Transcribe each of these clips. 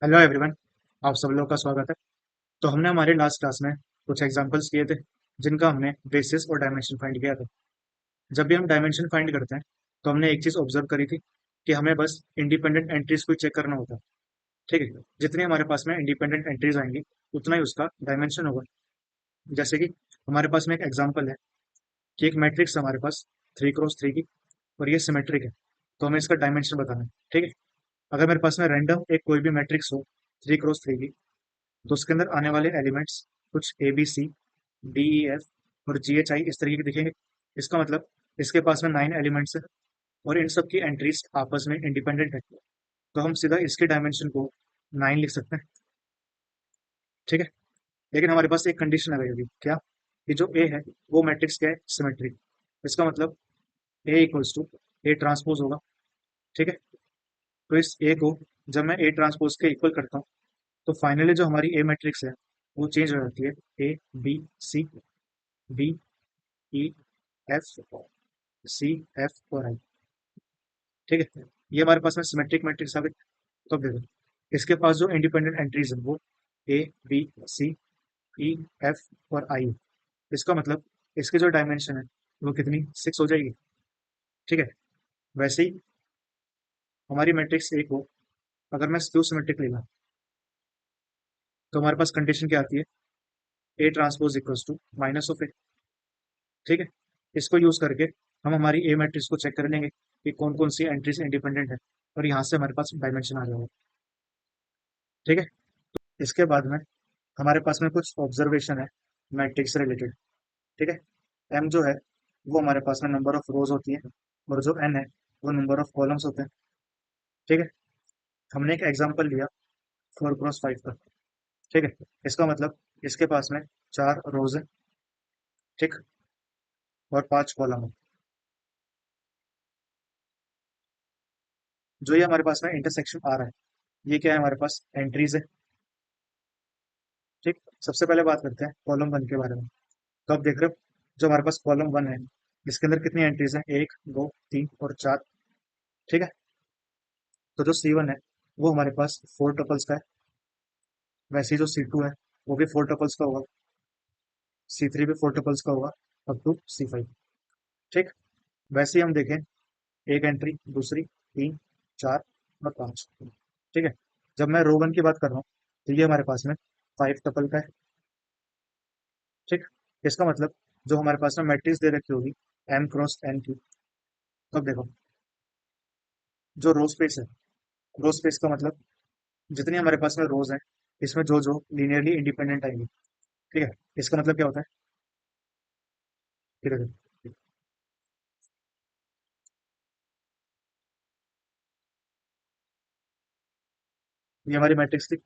Hello everyone. आप सब लोग का स्वागत है। तो हमने हमारे लास्ट क्लास में कुछ एग्जांपल्स किए थे जिनका हमने बेसिस और डायमेंशन फाइंड किया था। जब भी हम डायमेंशन फाइंड करते हैं तो हमने एक चीज़ ऑब्जर्व करी थी कि हमें बस इंडिपेंडेंट एंट्रीज को चेक करना होता है। ठीक है, जितनी हमारे पास में इंडिपेंडेंट एंट्रीज आएंगी उतना ही उसका डायमेंशन होगा। जैसे कि हमारे पास में एक एग्जाम्पल है कि एक मैट्रिक्स हमारे पास 3x3 की, और ये सिमेट्रिक है, तो हमें इसका डायमेंशन बताना है। ठीक है, अगर मेरे पास में रैंडम एक कोई भी मैट्रिक्स हो 3x3 की, तो उसके अंदर आने वाले एलिमेंट्स कुछ A B C D E F और जी एच आई इस तरीके के दिखेंगे। इसका मतलब इसके पास में 9 एलिमेंट्स है और इन सब की एंट्रीज आपस में इंडिपेंडेंट है, तो हम सीधा इसके डायमेंशन को 9 लिख सकते हैं। ठीक है, लेकिन हमारे पास एक कंडीशन रहेगी, क्या? कि जो ए है वो मैट्रिक्स क्या है? सिमेट्रिक। इसका मतलब ए इक्वल्स टू ए ट्रांसपोज होगा। ठीक है, तो इस ए को जब मैं ए ट्रांसपोज के इक्वल करता हूँ तो फाइनली जो हमारी ए मैट्रिक्स है वो चेंज हो जाती है A B C D E F C F और आई। ठीक है, ये हमारे पास में सिमेट्रिक मैट्रिक्स आ गई। तो अब देखो, इसके पास जो इंडिपेंडेंट एंट्रीज है वो ए बी सी ई एफ और आई है। इसका मतलब इसके जो डायमेंशन है वो कितनी 6 हो जाएगी। ठीक है, वैसे ही हमारी मैट्रिक्स ए को अगर मैं स्क्यू सिमेट्रिक लेगा तो हमारे पास कंडीशन क्या आती है? A transpose equals to minus of A. ठीक है, इसको यूज करके हम हमारी ए मैट्रिक्स को चेक कर लेंगे कि कौन कौन सी एंट्रीज इंडिपेंडेंट है, और यहाँ से हमारे पास डायमेंशन आ जाएगा। ठीक है, इसके बाद में हमारे पास में कुछ ऑब्जर्वेशन है मैट्रिक्स से रिलेटेड। ठीक है, एम जो है वो हमारे पास में नंबर ऑफ रोज होती है, और जो एन है वो नंबर ऑफ कॉलम्स होते हैं। ठीक है, हमने एक एग्जांपल लिया 4x5 का। ठीक है, इसका मतलब इसके पास में 4 रोज है, ठीक, और 5 कॉलम है। जो ये हमारे पास में इंटरसेक्शन आ रहा है, ये क्या है? हमारे पास एंट्रीज है। ठीक, सबसे पहले बात करते हैं कॉलम वन के बारे में। तो आप देख रहे हो, जो हमारे पास कॉलम वन है इसके अंदर कितनी एंट्रीज हैं? 1 2 3 और 4। ठीक है, तो जो सी वन है वो हमारे पास 4 टपल्स का है। वैसे ही जो सी टू है वो भी 4 टपल्स का होगा। सी थ्री भी 4 टपल्स का होगा, अप टू C5। ठीक, वैसे ही हम देखें, एक एंट्री, दूसरी, तीन, चार और पांच। ठीक है, जब मैं रो वन की बात कर रहा हूँ तो ये हमारे पास में 5 टपल का है। ठीक, इसका मतलब जो हमारे पास में मैट्रिक्स दे रखी होगी M x N की, तब देखो, जो रो स्पेस है, रो स्पेस का मतलब जितनी हमारे पास में रोज हैं इसमें जो जो लीनियरली इंडिपेंडेंट आएंगे। ठीक है, इसका मतलब क्या होता है? ठीक है, ये हमारी मैट्रिक्स थी।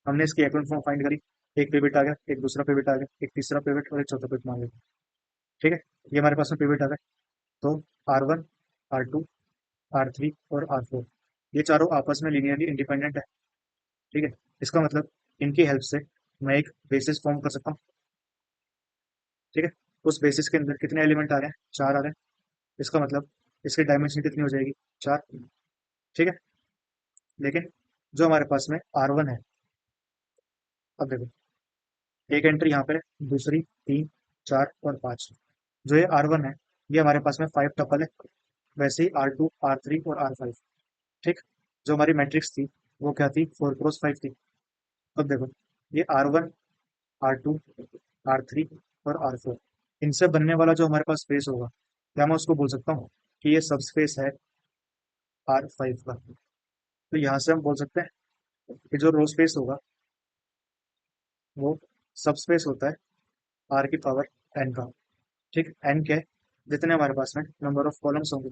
हमने इसकी एक्वन फॉर्म फाइंड करी। एक पिवट आ गया, एक दूसरा पिवट आ गया, एक तीसरा पिवट और एक चौथा पिवट मान लिया। ठीक है, ये हमारे पास में पिवट आ गए। तो R1, R2, R3 और R4, ये चारों आपस में लीनियरली इंडिपेंडेंट है। ठीक है, इसका मतलब इनकी हेल्प से मैं एक बेसिस फॉर्म कर सकता हूँ। ठीक है, उस बेसिस के अंदर कितने एलिमेंट आ रहे हैं? 4 आ रहे हैं। इसका मतलब इसकी डायमेंशन कितनी हो जाएगी? 4। ठीक है, लेकिन जो हमारे पास में R1 है, अब देखो, एक एंट्री यहाँ पे है, दूसरी, तीन, चार और पांच। जो ये R1 है ये हमारे पास में 5 टपल है। वैसे ही R2, R3 और R5। ठीक, जो हमारी मैट्रिक्स थी वो क्या थी? 4x5 थी। अब देखो, ये R1, R2, R3 और R4, इनसे बनने वाला जो हमारे पास स्पेस होगा, क्या मैं उसको बोल सकता हूँ कि ये सब स्पेस है R5 का? तो यहाँ से हम बोल सकते हैं कि जो रो स्पेस होगा वो सब स्पेस होता है R⁴ का। ठीक, एन क्या है? जितने हमारे पास में नंबर ऑफ कॉलम्स होंगे।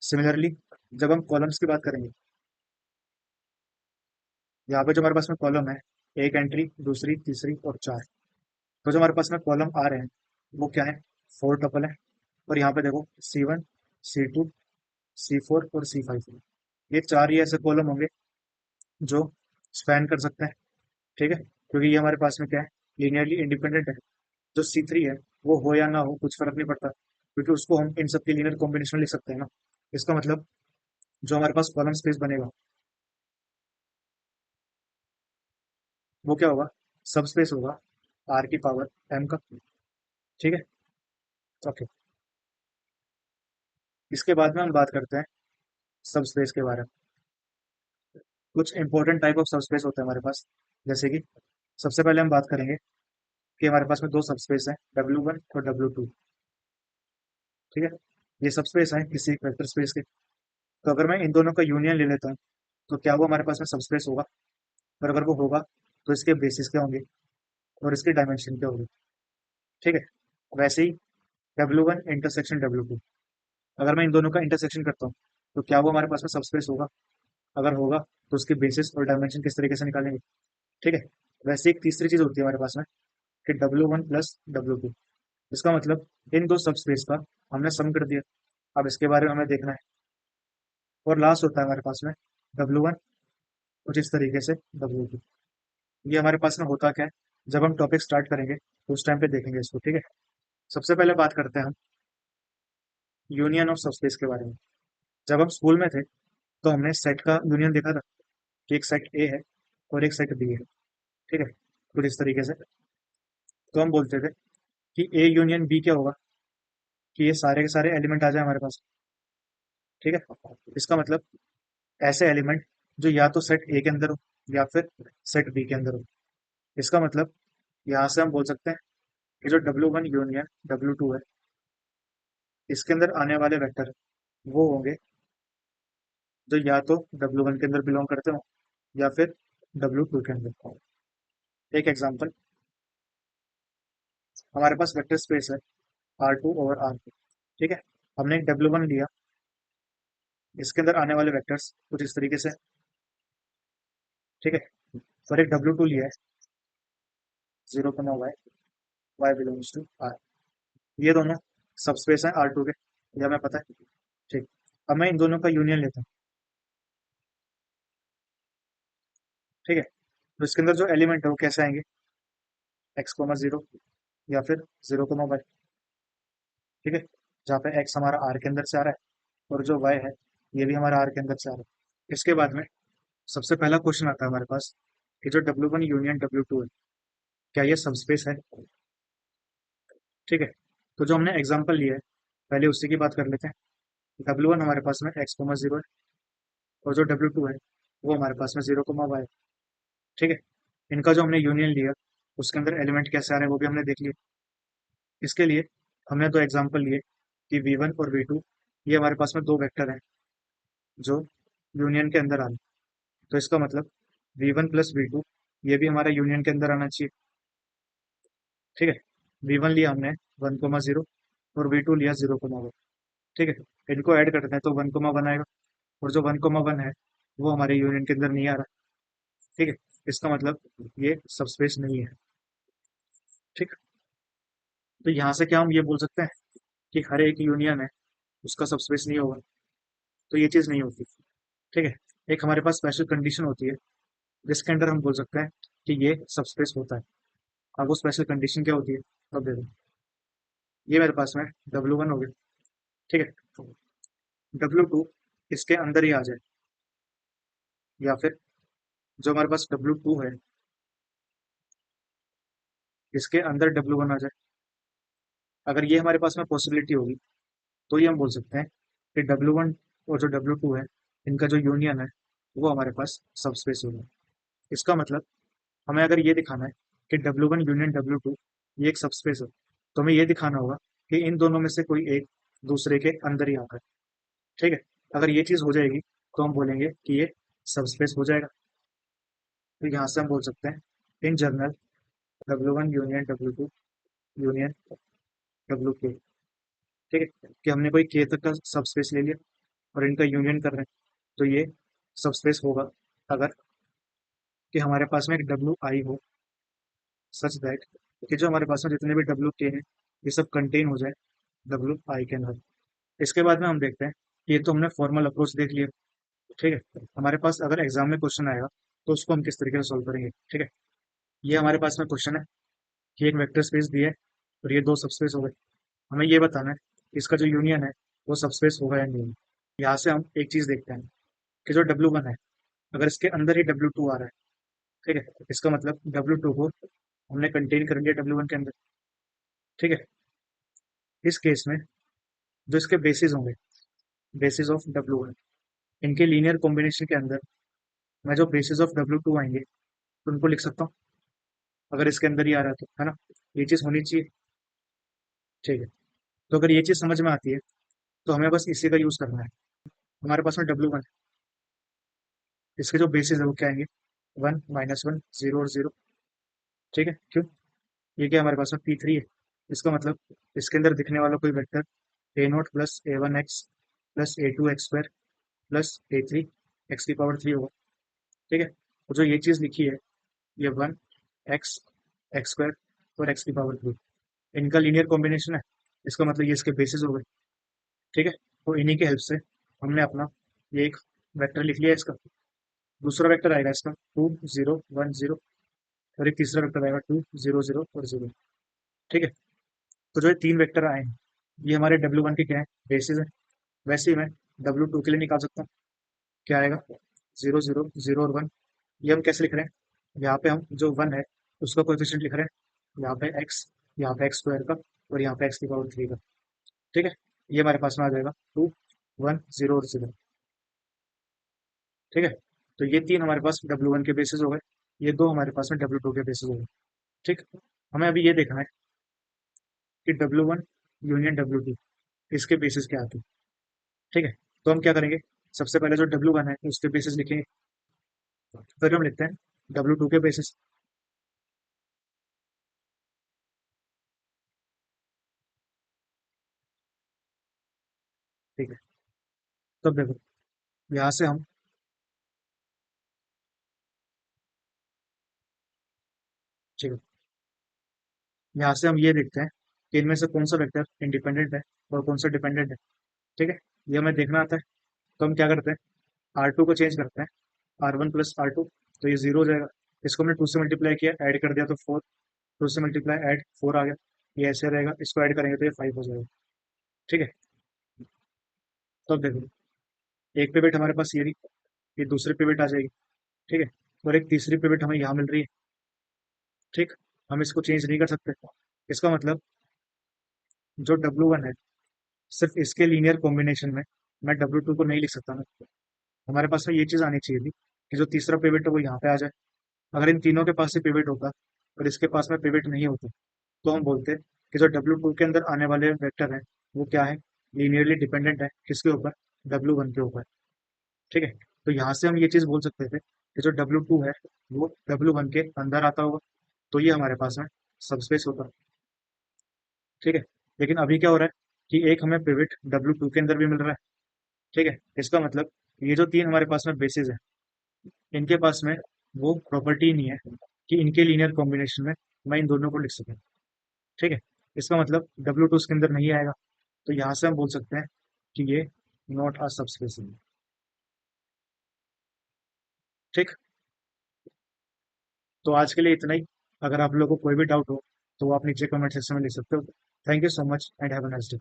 सिमिलरली जब हम कॉलम्स की बात करेंगे, यहाँ पे जो हमारे पास में कॉलम है, एक एंट्री, दूसरी, तीसरी और चार, तो जो हमारे पास में कॉलम आ रहे हैं वो क्या है? 4 टपल है। और यहाँ पे देखो, C1, C2, C4 और C5, ये चार ही ऐसे कॉलम होंगे जो स्पैन कर सकते हैं। ठीक है, क्योंकि ये हमारे पास में क्या है? लीनियरली इंडिपेंडेंट है। जो C3 है वो हो या ना हो कुछ फर्क नहीं पड़ता, क्योंकि उसको हम इन सबके लीनियर कॉम्बिनेशन लिख सकते हैं ना। इसका मतलब जो हमारे पास कॉलम स्पेस बनेगा वो क्या होगा, सब स्पेस होगा आर की पावर एम का। ठीक है, ओके। इसके बाद में हम बात करते हैं सब स्पेस के बारे में। कुछ इंपॉर्टेंट टाइप ऑफ सब स्पेस होते हैं हमारे पास, जैसे कि सबसे पहले हम बात करेंगे कि हमारे पास में दो सब स्पेस हैं, W1 और W2। ठीक है, ये सब स्पेस है किसी वेक्टर स्पेस के। तो अगर मैं इन दोनों का यूनियन ले लेता हूँ तो क्या वो हमारे पास में सब स्पेस होगा? और अगर वो होगा तो इसके बेसिस क्या होंगे और इसकी डायमेंशन क्या होगी? ठीक है, वैसे ही W1 इंटरसेक्शन W2, अगर मैं इन दोनों का इंटरसेक्शन करता हूँ तो क्या वो हमारे पास में सब स्पेस होगा? अगर होगा तो उसकी बेसिस और डायमेंशन किस तरीके से निकालेंगे? ठीक है, वैसे एक तीसरी चीज होती है हमारे पास में कि W1 प्लस W2, इसका मतलब इन दो सब स्पेस का हमने सम कर दिया। अब इसके बारे में हमें देखना है। और लास्ट होता है हमारे पास में W1 कुछ इस तरीके से W2। ये हमारे पास में होता क्या है, जब हम टॉपिक स्टार्ट करेंगे तो उस टाइम पे देखेंगे इसको। ठीक है, सबसे पहले बात करते हैं हम यूनियन ऑफ सबस्पेस के बारे में। जब हम स्कूल में थे तो हमने सेट का यूनियन देखा था कि एक सेट ए है और एक सेट बी है। ठीक है, कुछ इस तरीके से। तो हम बोलते थे कि ए यूनियन बी क्या होगा, कि ये सारे के सारे एलिमेंट आ जाए हमारे पास। ठीक है, इसका मतलब ऐसे एलिमेंट जो या तो सेट ए के अंदर हो या फिर सेट बी के अंदर हो। इसका मतलब यहाँ से हम बोल सकते हैं कि जो W1 यूनियन W2 है, इसके अंदर आने वाले वेक्टर वो होंगे जो या तो W1 के अंदर बिलोंग करते हो या फिर W2 के अंदर। एक एग्जांपल, हमारे पास वेक्टर स्पेस है R2 ओवर R2। ठीक है, हमने एक W1 लिया, इसके अंदर आने वाले वेक्टर्स कुछ इस तरीके से। ठीक है, और एक W2 लिया है 0, y बिलोंग्स टू R। ये दोनों सबस्पेस हैं R2 के, ये हमें पता है। ठीक, अब मैं इन दोनों का यूनियन लेता हूँ। ठीक है, तो इसके अंदर जो एलिमेंट है वो कैसे आएंगे, x, 0 या फिर 0, y। ठीक है, जहाँ पे x हमारा R के अंदर से आ रहा है और जो y है ये भी हमारा R के अंदर से आ रहा है। इसके बाद में सबसे पहला क्वेश्चन आता है हमारे पास कि जो W1 यूनियन W2 है, क्या ये सबस्पेस है? ठीक है, तो जो हमने एग्जांपल लिया है पहले उसी की बात कर लेते हैं। W1 हमारे पास में x, 0 है और जो W2 है वो हमारे पास में 0, y है। ठीक है, इनका जो हमने यूनियन लिया उसके अंदर एलिमेंट कैसे आ रहे हैं वो भी हमने देख लिया। इसके लिए हमने दो एग्जांपल लिए कि V1 और V2, ये हमारे पास में दो वेक्टर हैं जो यूनियन के अंदर आ रहे हैं। तो इसका मतलब V1 प्लस V2 ये भी हमारा यूनियन के अंदर आना चाहिए। ठीक है, V1 लिया हमने 1, 0 और V2 लिया 0, 1। ठीक है, इनको ऐड करते हैं तो 1, 1 आएगा और जो 1, 1 है वो हमारे यूनियन के अंदर नहीं आ रहा। ठीक है, इसका मतलब ये सबस्पेस नहीं है। ठीक, तो यहाँ से क्या हम ये बोल सकते हैं कि हर एक यूनियन है उसका सबस्पेस नहीं होगा? तो ये चीज़ नहीं होती। ठीक है, एक हमारे पास स्पेशल कंडीशन होती है जिसके अंदर हम बोल सकते हैं कि ये सबस्पेस होता है। अब वो स्पेशल कंडीशन क्या होती है, अब देखो, ये मेरे पास में W1 हो गया। ठीक है, W2 इसके अंदर ही आ जाए या फिर जो हमारे पास W2 है इसके अंदर W1 आ जाए। अगर ये हमारे पास में पॉसिबिलिटी होगी तो ये हम बोल सकते हैं कि W1 और जो W2 है इनका जो यूनियन है वो हमारे पास सबस्पेस होगा। इसका मतलब हमें अगर ये दिखाना है कि W1 यूनियन W2 ये एक सबस्पेस है, तो हमें ये दिखाना होगा कि इन दोनों में से कोई एक दूसरे के अंदर ही आता है। ठीक है, अगर ये चीज हो जाएगी तो हम बोलेंगे कि ये सबस्पेस हो जाएगा। तो यहाँ से हम बोल सकते हैं in general W1 union W2 union WK। ठीक है, कि हमने कोई K तक का सबस्पेस ले लिया और इनका यूनियन कर रहे हैं तो ये सबस्पेस होगा अगर कि हमारे पास में एक WI हो सच दैट कि जो हमारे पास में जितने भी WK हैं ये सब कंटेन हो जाए WI के अंदर। इसके बाद में हम देखते हैं कि ये तो हमने फॉर्मल अप्रोच देख लिया। ठीक है, हमारे पास अगर एग्जाम में क्वेश्चन आएगा तो उसको हम किस तरीके से सॉल्व करेंगे। ठीक है, ये हमारे पास में क्वेश्चन है कि एक वेक्टर स्पेस दिया है और ये दो सबस्पेस हो गए। हमें ये बताना है कि इसका जो यूनियन है वो सबस्पेस होगा या नहीं। यहाँ से हम एक चीज देखते हैं कि जो W1 है अगर इसके अंदर ही W2 आ रहा है ठीक है, इसका मतलब W2 को हमने कंटेन कर लिया W1 के अंदर। ठीक है, इस केस में जो इसके बेसिस होंगे, बेसिस ऑफ W1, इनके लीनियर कॉम्बिनेशन के अंदर मैं जो बेसिस ऑफ W2 आएंगे तो उनको लिख सकता हूँ, अगर इसके अंदर ही आ रहा है तो, है ना। ये चीज़ होनी चाहिए। ठीक है, तो अगर ये चीज़ समझ में आती है तो हमें बस इसी का यूज़ करना है। हमारे पास में W1, इसके जो बेसिस है वो क्या आएंगे, 1 -1 0 और 0। ठीक है, क्यों, ये क्या हमारे पास में P3 है, इसका मतलब इसके अंदर दिखने वाला कोई vector A0 plus A1x plus A2x² plus A3 x³ होगा। ठीक है, तो जो ये चीज़ लिखी है, ये 1 x x² और x³, इनका लीनियर कॉम्बिनेशन है, इसका मतलब ये इसके बेसिस हो गए। ठीक है, तो इन्हीं की हेल्प से हमने अपना ये एक वेक्टर लिख लिया इसका। दूसरा वेक्टर आएगा इसका 2 0 1 0, और एक तीसरा वेक्टर आएगा 2 0 0 और 0। ठीक है, तो जो ये तीन वेक्टर आए हैं ये हमारे W1 के क्या है, बेसिस है। वैसे ही मैं W2 के लिए निकाल सकता हूँ, क्या आएगा, 0 0 0 और 1। ये हम कैसे लिख रहे हैं, यहाँ पे हम जो 1 है उसका कोएफिशिएंट लिख रहे हैं, यहाँ पे x, यहाँ पे x² का, और यहाँ पे x³ का। ठीक है, ये हमारे पास में आ जाएगा 2 1 0 और 0। ठीक है, तो ये तीन हमारे पास W1 के बेसिस हो गए, ये दो हमारे पास में W2 के बेसिस हो गए। ठीक, हमें अभी ये देखना है कि W1 यूनियन W2 इसके बेसिस क्या आते हैं। ठीक है, तो हम क्या करेंगे, सबसे पहले जो W1 है उसके बेसिस लिखेंगे, फिर हम लिखते हैं W2 के बेसिस। ठीक है, तब देखो, यहाँ से हम, ठीक है, यहाँ से हम ये देखते हैं कि इनमें से कौन सा वेक्टर इंडिपेंडेंट है और कौन सा डिपेंडेंट है। ठीक है, ये हमें देखना आता है, तो हम क्या करते हैं, R2 को चेंज करते हैं, R1 प्लस R2, तो ये 0 हो जाएगा। इसको हमने 2 से मल्टीप्लाई किया, ऐड कर दिया तो 4, 2 से मल्टीप्लाई ऐड 4 आ गया, ये ऐसे रहेगा, इसको ऐड करेंगे तो ये 5 हो जाएगा। ठीक है, तो अब देखो, एक पिवट हमारे पास ये रही, ये दूसरी पिवट आ जाएगी। ठीक है, और एक तीसरी पिवट हमें यहाँ मिल रही है। ठीक, हम इसको चेंज नहीं कर सकते, इसका मतलब जो W1 है सिर्फ इसके लीनियर कॉम्बिनेशन में मैं W2 को नहीं लिख सकता ना। हमारे पास में ये चीज़ आनी चाहिए थी कि जो तीसरा पिवट है वो यहाँ पे आ जाए। अगर इन तीनों के पास से पिवट होता और इसके पास में पिवट नहीं होता तो हम बोलते कि जो W2 के अंदर आने वाले वेक्टर है वो क्या है, लीनियरली डिपेंडेंट है किसके ऊपर, W1 के ऊपर। ठीक है, तो यहाँ से हम ये चीज़ बोल सकते थे कि जो W2 है वो W1 के अंदर आता होगा, तो ये हमारे पास में सबस्पेस होता। ठीक है, लेकिन अभी क्या हो रहा है कि एक हमें पिवट W2 के अंदर भी मिल रहा है। ठीक है, इसका मतलब ये जो तीन हमारे पास में बेसिस है, इनके पास में वो प्रॉपर्टी नहीं है कि इनके लीनियर कॉम्बिनेशन में मैं इन दोनों को लिख सकूं। ठीक है, इसका मतलब W2 उसके अंदर नहीं आएगा, तो यहाँ से हम बोल सकते हैं कि ये नॉट अ सबस्पेस। ठीक, तो आज के लिए इतना ही। अगर आप लोगों को कोई भी डाउट हो तो वो आप नीचे कमेंट सेक्शन में लिख सकते हो। Thank you so much and have a nice day.